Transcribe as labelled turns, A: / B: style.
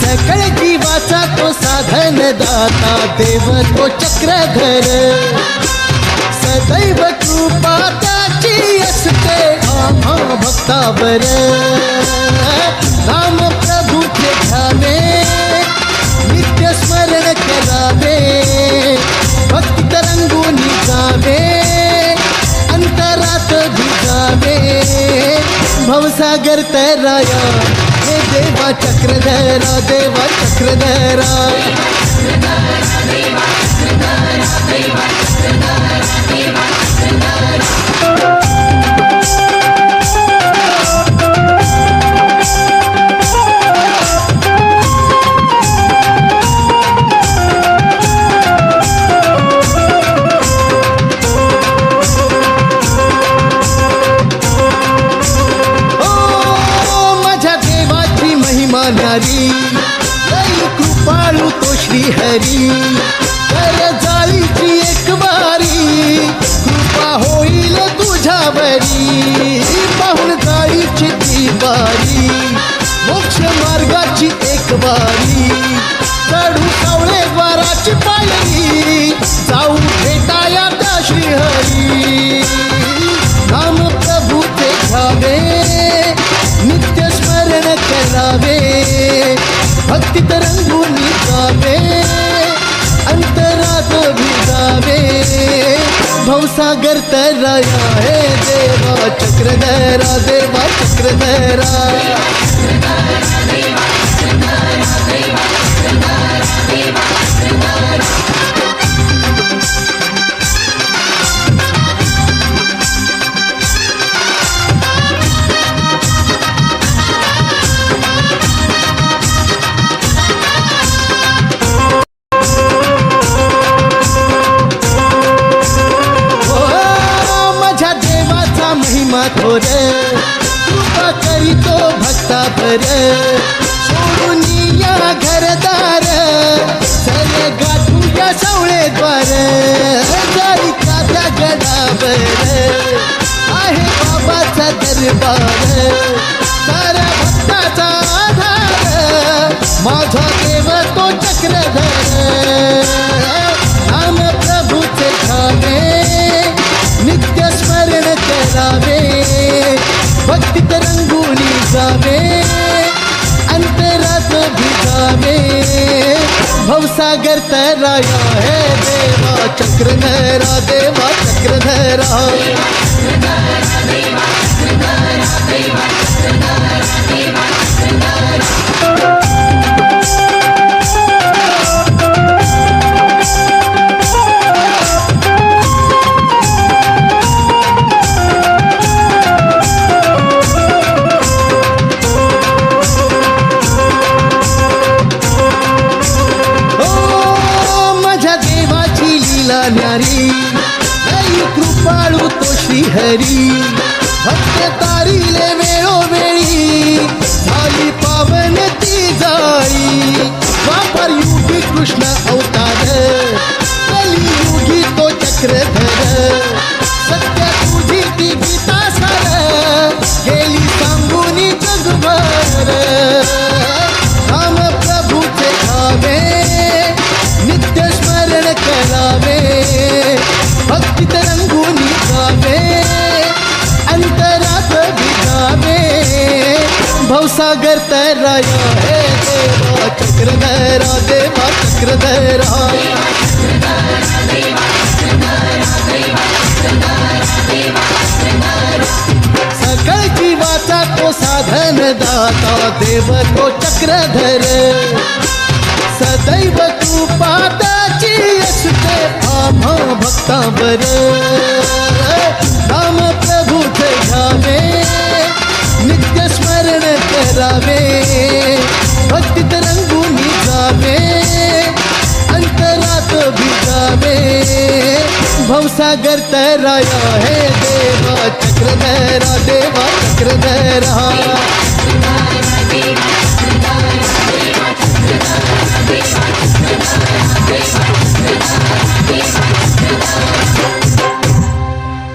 A: सकळ जीवाचा तो साधन दाता देव तो चक्रधर सदैव कृपा त्याची असते आम्हा भक्तावर नाम प्रभूचे घ्यावे नित्य स्मरण करावे भक्ती तरंगुनी जावे अंतरात भिजावे भवसागर तराया हे देवा चक्रधरा देवा चक्रधरा नारी लई कृपाळू तो श्री हरी कर जाळीची एक बारी कृपा होईल तुझ्यावरी पाहून जाळीची ती बारी मोक्ष मार्गाची एक बारी चढू कावळे द्वाराची पायरी जाऊ भेटाया त्या श्रीहरी नाम प्रभूचे घ्यावे नित्य स्मरण करावे भक्ती तरंगुनी जावे अंतरात भिजावे भवसागर तराया हे देवा चक्रधरा देवा चक्रधरा थोर कृपा करीतो भक्ता भर सोडून या घरदार चले गाठूया सावळे द्वार जाईचा त्या गडावर आहे बाबाचा दरबार साऱ्या भक्ताचा आधार माझा देव तो चक्रधर नाम प्रभूचे घ्यावे नित्य स्मरण करावे भक्ती तरंगुनी जावे अंतरात भिजावे भवसागर तराया हे देवा चक्रधरा देवा चक्रधरा न्यारी लई कृपाळू तो श्रीहरी भक्त तारिले वेळोवेळी झाली पावन ती जाळी वापर युगी कृष्ण अवतार कलियुगी तो चक्रधर सत्य तुझी ती गीता सार गेली सांगूनी जगभर नाम प्रभूचे घ्यावे नित्य स्मरण करावे भक्ती तरंगुनी जावे अंतरात भिजावे भवसागर तराया हे देवा चक्रधरा देवा चक्रधरा सकळ जीवाचा तो साधन दाता देव तो चक्रधर सदैव कृपा त्याची असते आम्हा भक्तावर नाम प्रभूचे घ्यावे नित्य स्मरण करावे भक्ती तरंगुनी जावे अंतरात भिजावे भवसागर तराया हे देवा चक्रधरा देवा चक्रधरा